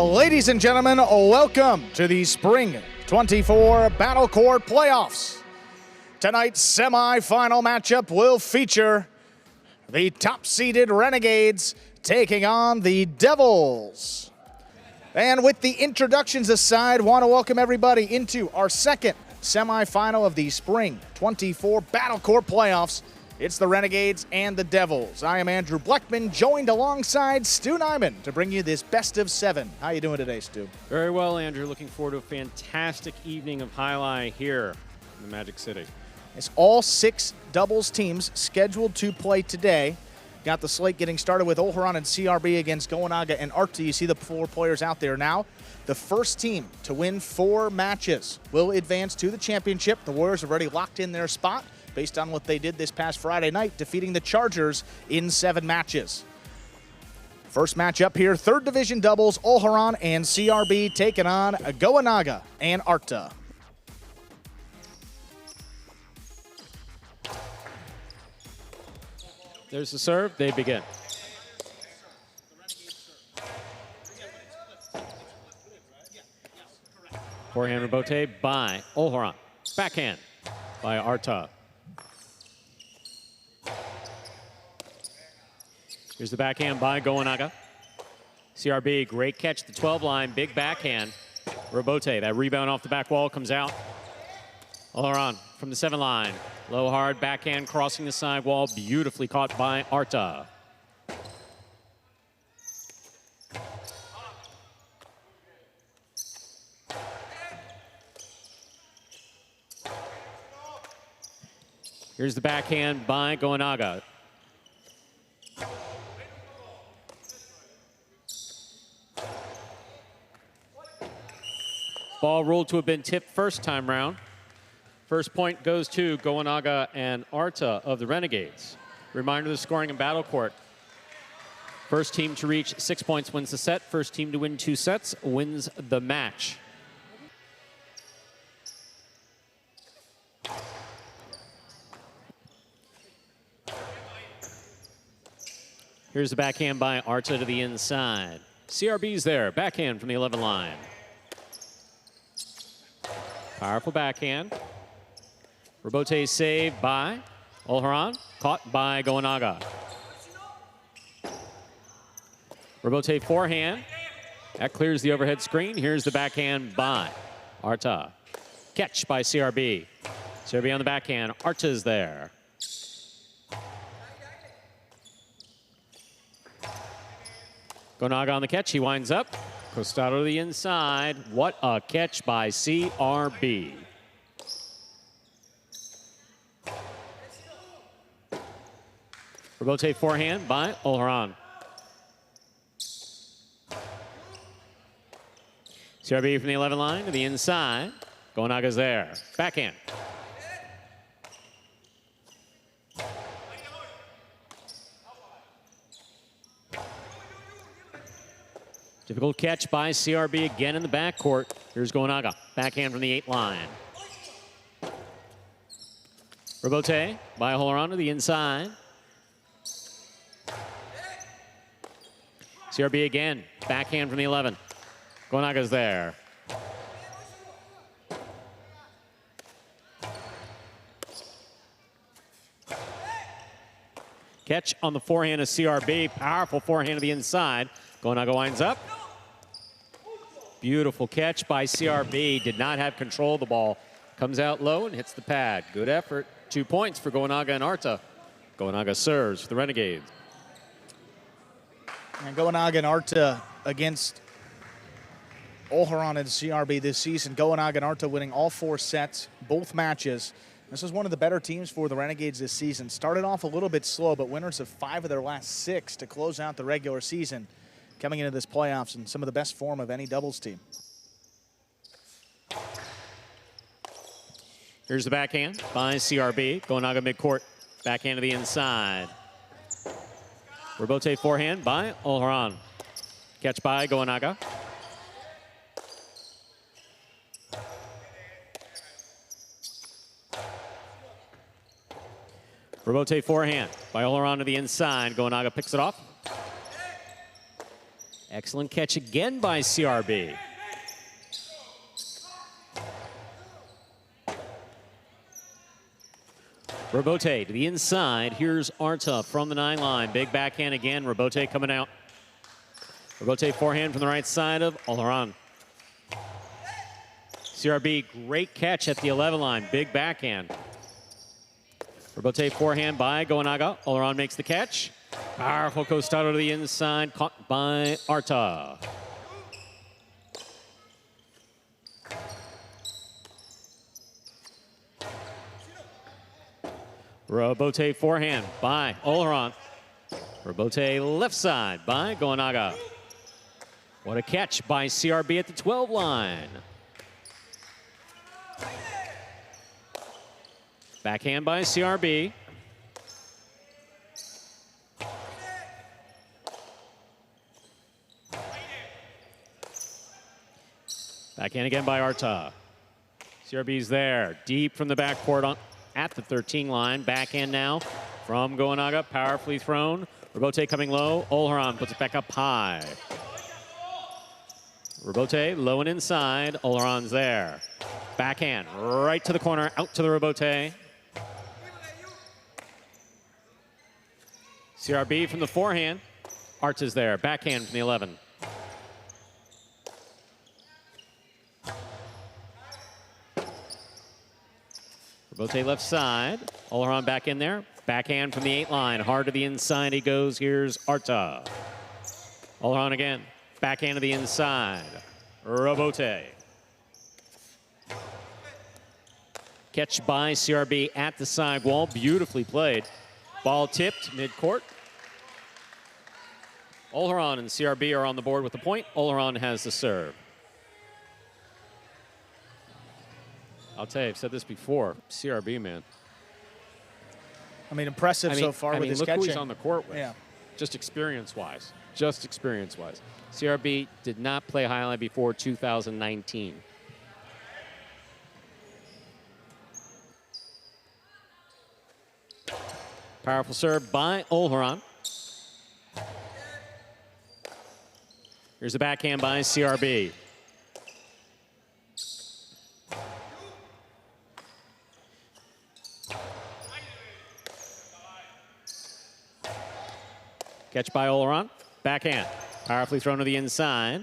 Ladies and gentlemen, welcome to the Spring 24 Battle Court Playoffs. Tonight's semi-final matchup will feature the top-seeded Renegades taking on the Devils. And with the introductions aside, want to welcome everybody into our second semi-final of the Spring 24 Battle Court Playoffs. It's the Renegades and the Devils. I am Andrew Bleckman, joined alongside Stu Nyman to bring you this best of seven. How you doing today, Stu? Very well, Andrew. Looking forward to a fantastic evening of highlight here in the Magic City. It's all 6 doubles teams scheduled to play today. Got the slate getting started with Olharan and CRB against Goenaga and Arta. You see the 4 players out there now. The first team to win 4 matches will advance to the championship. The Warriors have already locked in their spot based on what they did this past Friday night, defeating the Chargers in 7 matches. First matchup here, 3rd Division doubles, Olharan and CRB taking on Goenaga and Arta. There's the serve. They begin. Forehand rebote by Olharan. Backhand by Arta. Here's the backhand by Goenaga. CRB, great catch at the 12 line, big backhand. Rebote, that rebound off the back wall comes out. Olharan from the 7 line. Low hard backhand crossing the side wall, beautifully caught by Arta. Here's the backhand by Goenaga. Ball ruled to have been tipped first time round. First point goes to Goenaga and Arta of the Renegades. Reminder of the scoring in Battle Court. First team to reach 6 points wins the set. First team to win 2 sets wins the match. Here's the backhand by Arta to the inside. CRB's there, backhand from the 11 line. Powerful backhand. Rebote saved by Olharan, caught by Goenaga. Rebote forehand. That clears the overhead screen. Here's the backhand by Arta. Catch by CRB. CRB on the backhand. Arta's there. Goenaga on the catch. He winds up. Costado to the inside. What a catch by CRB. Rebote forehand by Olharan. CRB from the 11 line to the inside. Goenaga's there. Backhand. Difficult catch by CRB again in the backcourt. Here's Goenaga. Backhand from the 8 line. Rebote by Olharan to the inside. CRB again. Backhand from the 11. Goenaga's there. Catch on the forehand of CRB. Powerful forehand to the inside. Goenaga winds up. Beautiful catch by CRB. Did not have control of the ball. Comes out low and hits the pad. Good effort. 2 points for Goenaga and Arta. Goenaga serves for the Renegades. And Goenaga and Arta against Olharan and CRB this season. Goenaga and Arta winning all 4 sets, both matches. This is one of the better teams for the Renegades this season. Started off a little bit slow, but winners of 5 of their last 6 to close out the regular season. Coming into this playoffs in some of the best form of any doubles team. Here's the backhand by CRB. Goenaga midcourt. Backhand to the inside. Rebote forehand by Olharan. Catch by Goenaga. Rebote forehand by Olharan to the inside. Goenaga picks it off. Excellent catch again by CRB. Robote to the inside. Here's Arta from the 9 line. Big backhand again. Robote coming out. Robote forehand from the right side of Olharan. CRB, great catch at the 11 line. Big backhand. Robote forehand by Goenaga. Olharan makes the catch. Powerful costado to the inside. Caught by Arta. Robote forehand by Olharan. Robote left side by Goenaga. What a catch by CRB at the 12 line. Backhand by CRB. Backhand again by Arta. CRB's there, deep from the backcourt on at the 13 line. Backhand now from Goenaga, powerfully thrown. Robote coming low. Olharan puts it back up high. Robote low and inside. Olharan's there. Backhand right to the corner, out to the Robote. CRB from the forehand. Arta's there. Backhand from the 11. Robote left side. Olharan back in there. Backhand from the 8 line. Hard to the inside he goes. Here's Arta. Olharan again. Backhand to the inside. Robote. Catch by CRB at the sidewall. Beautifully played. Ball tipped mid-court. Olharan and CRB are on the board with the point. Olharan has the serve. I'll tell you, I've said this before. CRB, man. I mean, impressive so far with his look catching. who he's on the court with. Yeah. Just experience-wise. Just experience-wise. CRB did not play highlight before 2019. Powerful serve by Olharan. Here's the backhand by CRB. Catch by Olharan. Backhand. Powerfully thrown to the inside.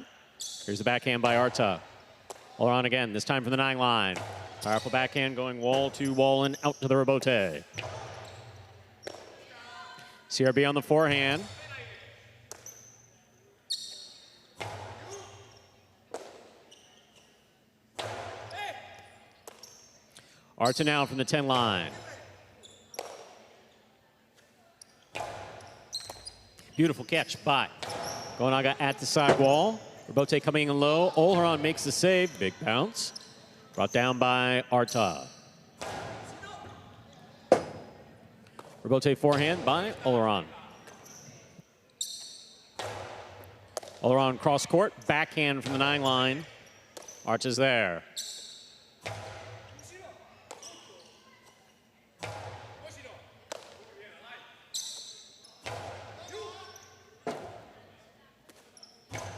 Here's the backhand by Arta. Olharan again, this time from the 9 line. Powerful backhand going wall to wall and out to the Robote. CRB on the forehand. Arta now from the 10 line. Beautiful catch by Goenaga at the sidewall. Robote coming in low. Olharan makes the save. Big bounce. Brought down by Arta. Robote forehand by Olharan. Olharan cross court. Backhand from the 9 line. Arta's there.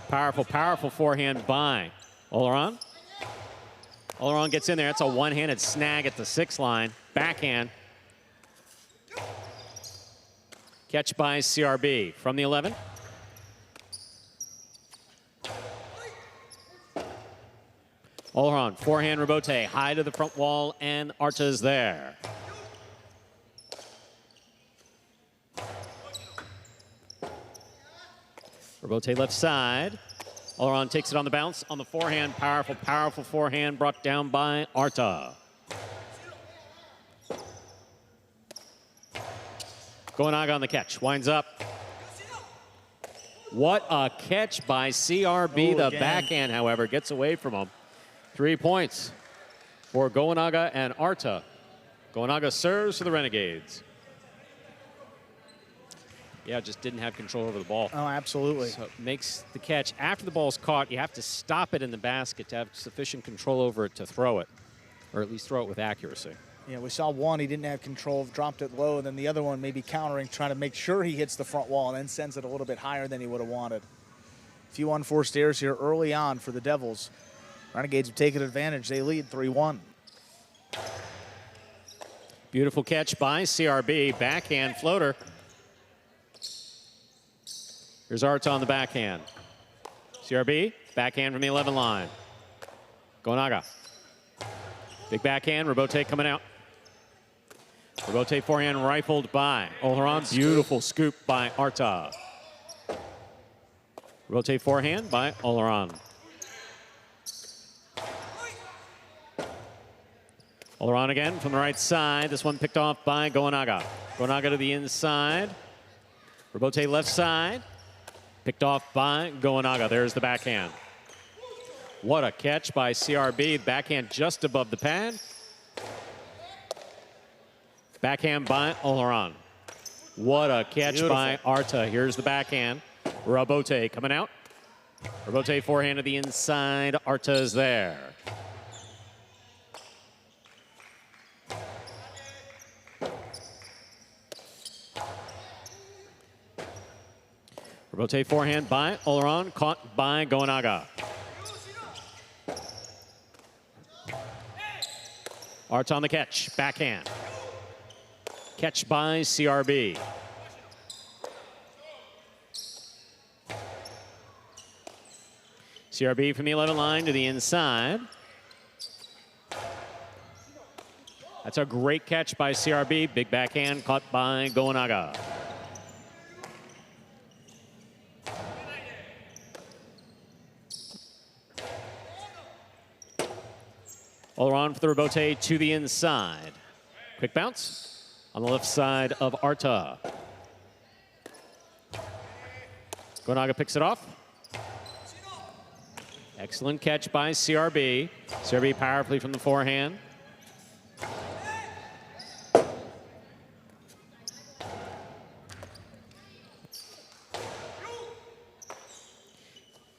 Powerful, powerful forehand by Olharan. Olharan gets in there. It's a one-handed snag at the 6 line. Backhand. Catch by CRB from the 11. Olharan, forehand Robote, high to the front wall, and Arta's there. Robote left side. Olharan takes it on the bounce. On the forehand, powerful, powerful forehand brought down by Arta. Goenaga on the catch, winds up. What a catch by CRB. The backhand, however, gets away from him. 3 points for Goenaga and Arta. Goenaga serves for the Renegades. Yeah, just didn't have control over the ball. Oh, absolutely. So it makes the catch. After the ball's caught, you have to stop it in the basket to have sufficient control over it to throw it, or at least throw it with accuracy. Yeah, we saw one, he didn't have control, dropped it low, and then the other one maybe countering, trying to make sure he hits the front wall and then sends it a little bit higher than he would have wanted. few unforced errors here early on for the Devils. Renegades have taken advantage. They lead 3-1. Beautiful catch by CRB. Backhand floater. Here's Arta on the backhand. CRB, backhand from the 11 line. Goenaga. Big backhand, Robote coming out. Robote forehand rifled by Olharan. Beautiful scoop by Arta. Robote forehand by Olharan. Olharan again from the right side. This one picked off by Goenaga. Goenaga to the inside. Robote left side. Picked off by Goenaga. There's the backhand. What a catch by CRB. Backhand just above the pad. Backhand by Olharan. What a catch by Arta. Here's the backhand. Robote coming out. Robote forehand to the inside. Arta's there. Robote forehand by Olharan, caught by Goenaga. Arta on the catch, backhand. Catch by CRB. CRB from the 11 line to the inside. That's a great catch by CRB. Big backhand caught by Goenaga. Olharan for the Robote to the inside. Quick bounce on the left side of Arta. Goenaga picks it off. Excellent catch by CRB. CRB powerfully from the forehand.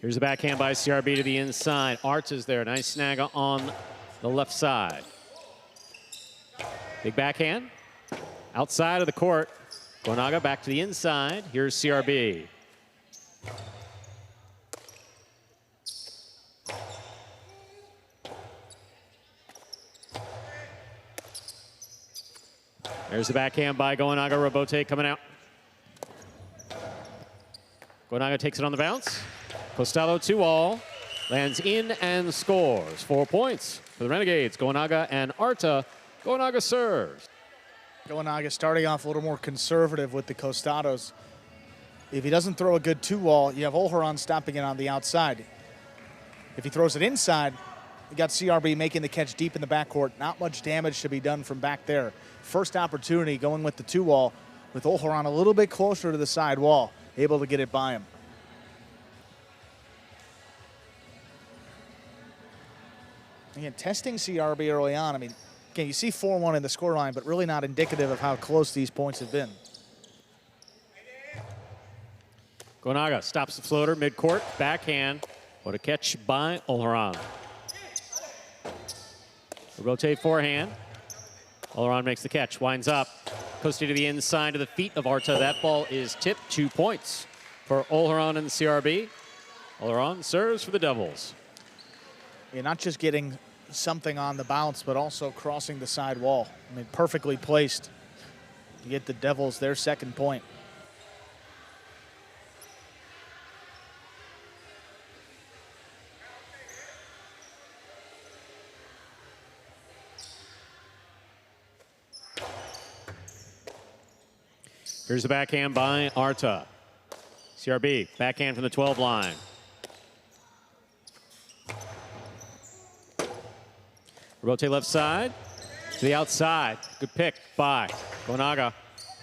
Here's the backhand by CRB to the inside. Arta's there. Nice snag on the left side. Big backhand. Outside of the court. Goenaga back to the inside. Here's CRB. There's the backhand by Goenaga. Robote coming out. Goenaga takes it on the bounce. Costello 2-all. Lands in and scores. 4 points for the Renegades. Goenaga and Arta. Goenaga serves. Goenaga starting off a little more conservative with the Costados. If he doesn't throw a good 2-wall, you have Olharan stopping it on the outside. If he throws it inside, you got CRB making the catch deep in the backcourt. Not much damage to be done from back there. First opportunity going with the 2-wall with Olharan a little bit closer to the side wall, able to get it by him. Again, testing CRB early on. I mean, again, you see 4-1 in the scoreline, but really not indicative of how close these points have been. Goenaga stops the floater mid-court, backhand. What a catch by Olharan. Rotate forehand. Olharan makes the catch, winds up. Coasting to the inside of the feet of Arta. That ball is tipped. 2 points for Olharan and CRB. Olharan serves for the Devils. You're not just getting something on the bounce, but also crossing the side wall. I mean, perfectly placed to get the Devils their second point. Here's the backhand by Arta. CRB, backhand from the 12 line. Rotate left side to the outside. Good pick by Goenaga.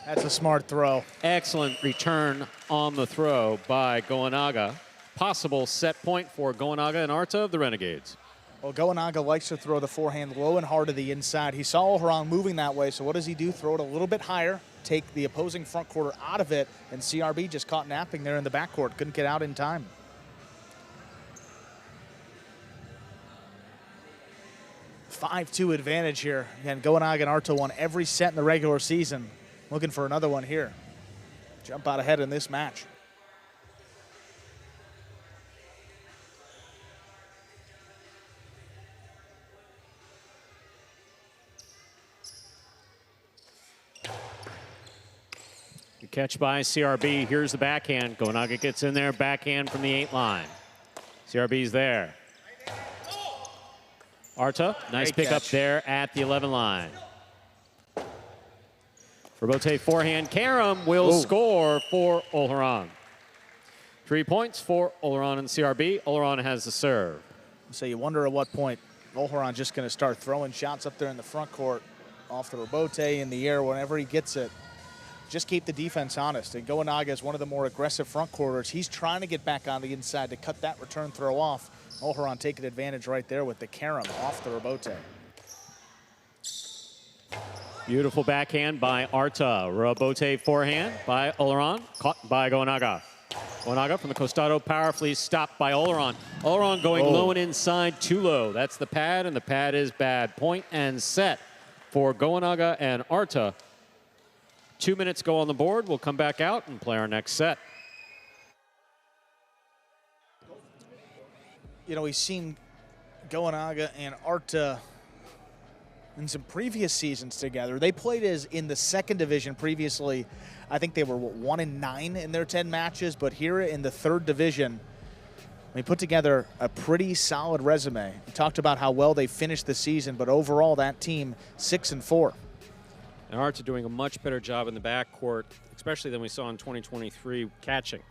That's a smart throw. Excellent return on the throw by Goenaga. Possible set point for Goenaga and Arta of the Renegades. Well, Goenaga likes to throw the forehand low and hard to the inside. He saw Olharan moving that way, so what does he do? Throw it a little bit higher, take the opposing front quarter out of it, and CRB just caught napping there in the backcourt. Couldn't get out in time. A 5-2 advantage here. Again, Goenaga and Arta won every set in the regular season. Looking for another one here. Jump out ahead in this match. Good catch by CRB. Here's the backhand. Goenaga gets in there, backhand from the 8 line. CRB's there. Arta, nice pickup there at the 11 line. Robote forehand. Karam will score for Olharan. 3 points for Olharan and CRB. Olharan has the serve. So you wonder at what point Olharan just going to start throwing shots up there in the front court off the Robote in the air whenever he gets it. Just keep the defense honest. And Goenaga is one of the more aggressive front quarters. He's trying to get back on the inside to cut that return throw off. Olharan taking advantage right there with the Karam off the Robote. Beautiful backhand by Arta. Robote forehand by Olharan. Caught by Goenaga. Goenaga from the costado, powerfully stopped by Olharan. Olharan going low and inside, too low. That's the pad, and the pad is bad. Point and set for Goenaga and Arta. 2 minutes go on the board. We'll come back out and play our next set. You know, we've seen Goenaga and Arta in some previous seasons together. They played as in the second division previously. I think they were 1-9 in their 10 matches, but here in the third division, we put together a pretty solid resume. We talked about how well they finished the season, but overall that team 6-4. And Arta doing a much better job in the backcourt, especially than we saw in 2023 catching,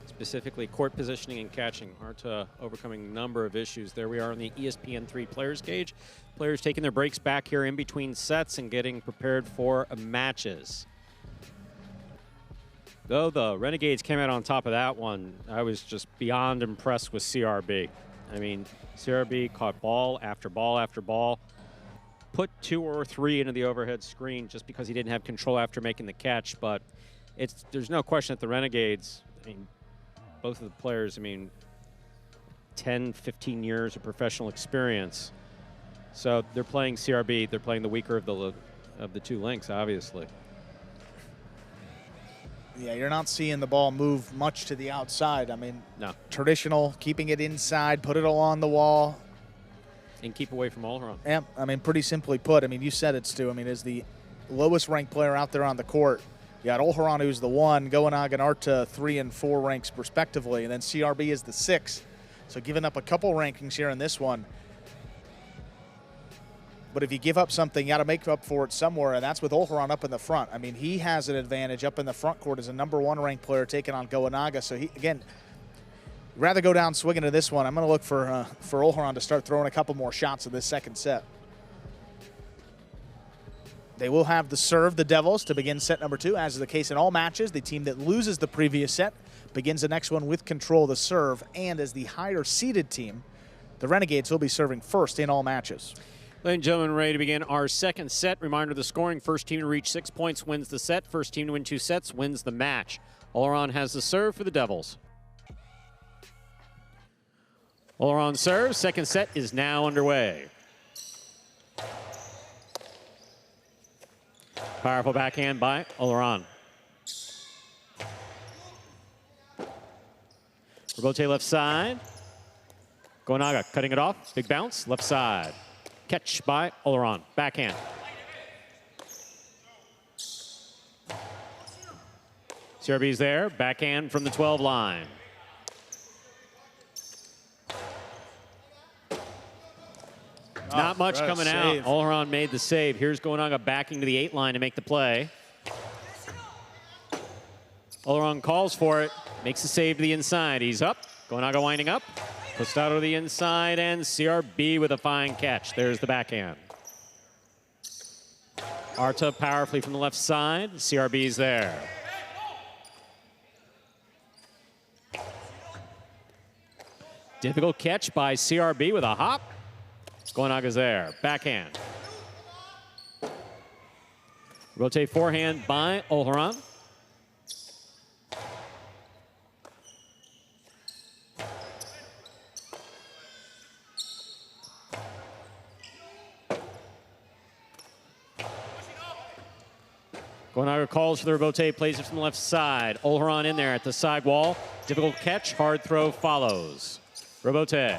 specifically court positioning and catching. Arta overcoming a number of issues. There we are on the ESPN3 players gauge. Players taking their breaks back here in between sets and getting prepared for matches. Though the Renegades came out on top of that one, I was just beyond impressed with CRB. I mean, CRB caught ball after ball after ball, put 2 or 3 into the overhead screen just because he didn't have control after making the catch. But there's no question that the Renegades, I mean, both of the players, I mean, 10, 15 years of professional experience. So they're playing CRB. They're playing the weaker of the 2 links, obviously. Yeah, you're not seeing the ball move much to the outside. I mean, no. Traditional, keeping it inside, put it along the wall. And keep away from Olharan. Yeah, I mean, pretty simply put. I mean, you said it, Stu. I mean, as the lowest ranked player out there on the court, you got Olharan, who's the 1, Goenaga and Arta 3 and 4 ranks respectively, and then CRB is the 6. So giving up a couple rankings here in this one. But if you give up something, you got to make up for it somewhere, and that's with Olharan up in the front. I mean, he has an advantage up in the front court as a #1 ranked player taking on Goenaga. So he, again, rather go down swinging to this one. I'm going to look for Olharan to start throwing a couple more shots in this second set. They will have the serve, the Devils, to begin set number 2, as is the case in all matches. The team that loses the previous set begins the next one with control of the serve, and as the higher-seeded team, the Renegades will be serving first in all matches. Ladies and gentlemen, ready to begin our second set. Reminder, the scoring: first team to reach 6 points wins the set. First team to win 2 sets wins the match. Olharan has the serve for the Devils. Olharan serves. Second set is now underway. Powerful backhand by Olharan. Robote left side. Goenaga cutting it off. Big bounce, left side. Catch by Olharan. Backhand. CRB's there. Backhand from the 12 line. Not much coming out. Olharan made the save. Here's Goenaga backing to the 8 line to make the play. Olharan calls for it. Makes the save to the inside. He's up. Goenaga winding up. Costado to the inside, and CRB with a fine catch. There's the backhand. Arta powerfully from the left side. CRB's there. Difficult catch by CRB with a hop. Goenaga's there. Backhand. Rotate forehand by Olharan. Goenaga calls for the Robote, plays it from the left side. Olharan in there at the side wall. Difficult catch, hard throw follows. Robote.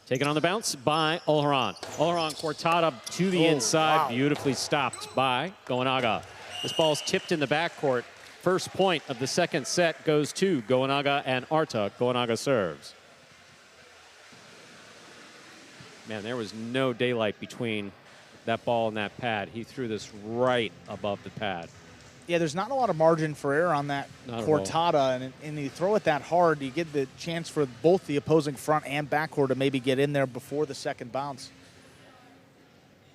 Taken on the bounce by Olharan. Olharan cortada to the inside, beautifully stopped by Goenaga. This ball's tipped in the backcourt. first point of the second set goes to Goenaga and Arta. Goenaga serves. Man, there was no daylight between that ball and that pad. He threw this right above the pad. Yeah, there's not a lot of margin for error on that cortada, and you throw it that hard, you get the chance for both the opposing front and backcourt to maybe get in there before the second bounce.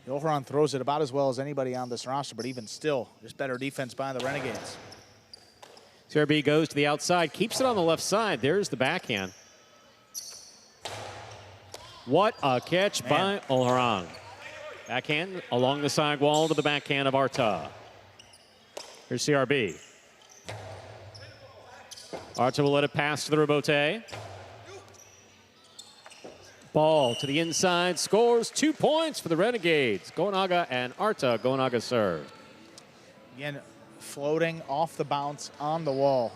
Olharan throws it about as well as anybody on this roster, but even still, just better defense by the Renegades. CRB goes to the outside, keeps it on the left side. There's the backhand. What a catch by Olharan. Backhand along the side wall to the backhand of Arta. Here's CRB. Arta will let it pass to the rebote. Ball to the inside, scores 2 points for the Renegades. Goenaga and Arta. Goenaga serve. Again, floating off the bounce on the wall.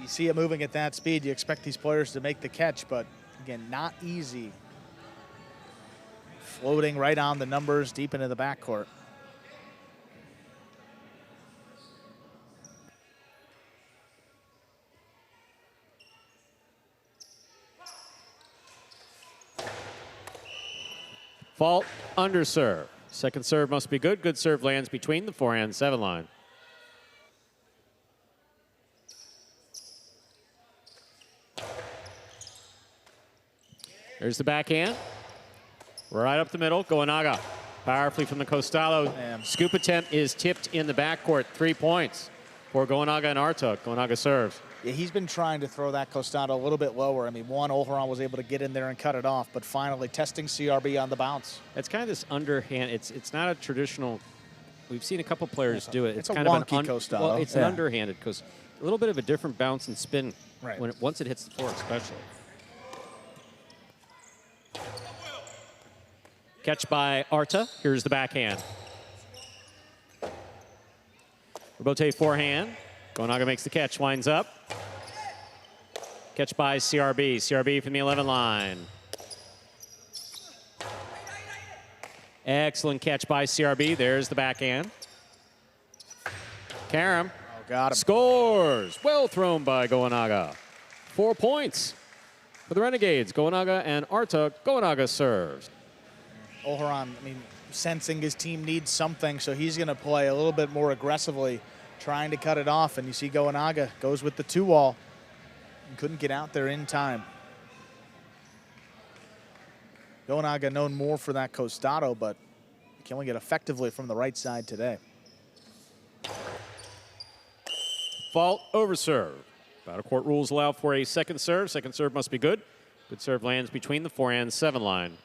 You see it moving at that speed, you expect these players to make the catch, but again, not easy. Floating right on the numbers deep into the backcourt. Fault, under serve. Second serve must be good. Good serve lands between the forehand 7 line. There's the backhand. Right up the middle. Goenaga powerfully from the costado. Scoop attempt is tipped in the backcourt. 3 points for Goenaga and Arta. Goenaga serves. Yeah, he's been trying to throw that costado a little bit lower. I mean, Olharan was able to get in there and cut it off, but finally testing CRB on the bounce. It's kind of this underhand. It's not a traditional. We've seen a couple players do it. It's kind a of wonky costado. Well, it's an underhanded because a little bit of a different bounce and spin when once it hits the floor, especially. Catch by Arta. Here's the backhand. Rebote forehand. Goenaga makes the catch, winds up. Catch by CRB. CRB from the 11 line. Excellent catch by CRB. There's the backhand. Karam got him. Scores. Well thrown by Goenaga. 4 points for the Renegades. Goenaga and Arta. Goenaga serves. Olharan, I mean, sensing his team needs something, so he's going to play a little bit more aggressively, trying to cut it off. And you see Goenaga goes with the 2-wall and couldn't get out there in time. Goenaga known more for that costado, but can only get effectively from the right side today. Fault over serve. Battle court rules allow for a second serve. Second serve must be good. Good serve lands between the forehand 7 line.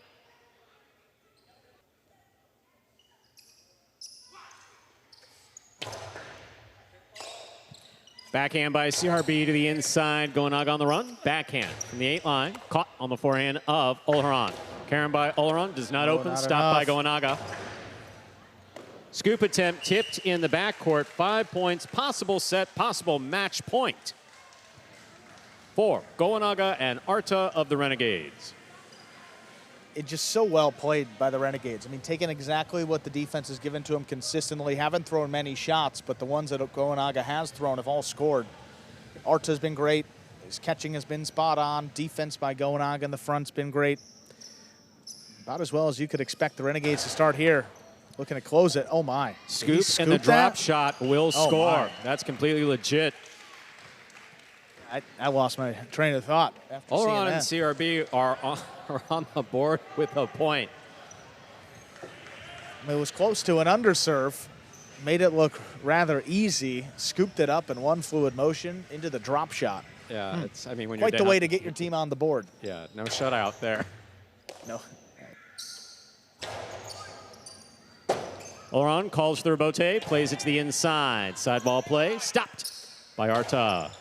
Backhand by CRB to the inside. Goenaga on the run. Backhand from the 8 line. Caught on the forehand of Olharan. Karam by Olharan. Does not open. Stopped by Goenaga. Scoop attempt tipped in the backcourt. 5 points. Possible set. Possible match point for Goenaga and Arta of the Renegades. It's just so well played by the Renegades. I mean, taking exactly what the defense has given to them consistently. Haven't thrown many shots, but the ones that Goenaga has thrown have all scored. Arta's been great. His catching has been spot on. Defense by Goenaga in the front's been great. About as well as you could expect the Renegades to start here. Looking to close it. Oh, my. Scoop and the drop shot will score. That's completely legit. I lost my train of thought after seeing that. Olharan and CRB are on the board with a point. It was close to an underserve. Made it look rather easy. Scooped it up in one fluid motion into the drop shot. Yeah, it's, I mean, when quite you're the down, way to get your team on the board. Yeah, no shutout there. No. Olharan calls for the rebote, plays it to the inside. Sideball play, stopped by Arta.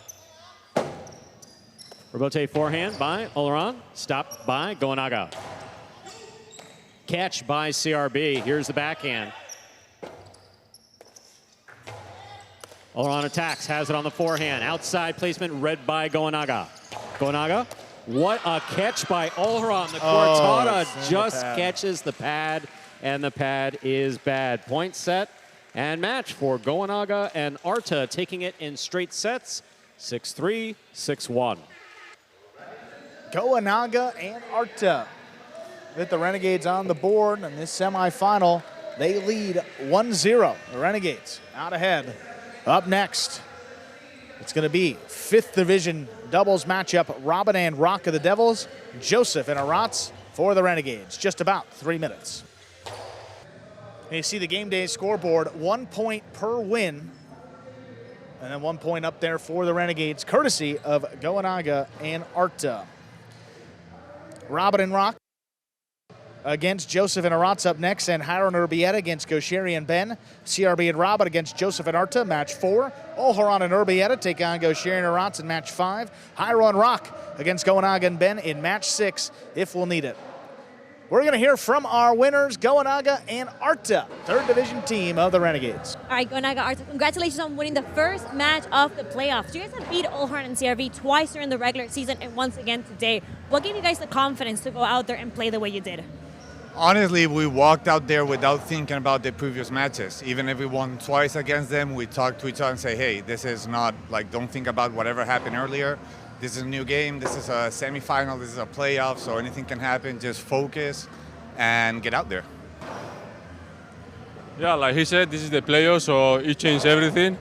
Rebote forehand by Olharan, stopped by Goenaga. Catch by CRB. Here's the backhand. Olharan attacks, has it on the forehand. Outside placement, read by Goenaga. Goenaga, what a catch by Olharan. The cortada just catches the pad, and the pad is bad. Point set And match for Goenaga and Arta, taking it in straight sets, 6-3, 6-1. Goenaga and Arta with the Renegades on the board in this semifinal. They lead 1-0. The Renegades out ahead. Up next, it's going to be 5th Division doubles matchup. Robin and Rock of the Devils, Joseph and Arats for the Renegades. Just about 3 minutes. And you see the game day scoreboard, 1 point per win. And then 1 point up there for the Renegades, courtesy of Goenaga and Arta. Robin and Rock against Joseph and Arats up next, and Hiron Urbieta against Gosheri and Ben. CRB and Robin against Joseph and Arta, match 4. Olharan and Urbieta take on Gosheri and Arats in match 5. Hiron and Rock against Goenaga and Ben in match 6, if we'll need it. We're going to hear from our winners, Goenaga and Arta, 3rd Division team of the Renegades. All right, Goenaga, Arta, congratulations on winning the first match of the playoffs. You guys have beat Olharan and CRV twice during the regular season and once again today. What gave you guys the confidence to go out there and play the way you did? Honestly, we walked out there without thinking about the previous matches. Even if we won twice against them, we talked to each other and say, hey, this is not, like, don't think about whatever happened earlier. This is a new game, this is a semifinal, this is a playoff, so anything can happen. Just focus and get out there. Yeah, like he said, this is the playoffs, so it changed everything.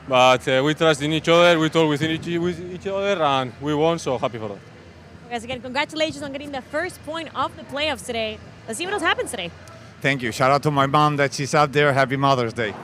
But we trust in each other, we talk with each other, and we won, so happy for that. Guys, again, congratulations on getting the first point of the playoffs today. Let's see what else happens today. Thank you. Shout out to my mom that she's out there. Happy Mother's Day.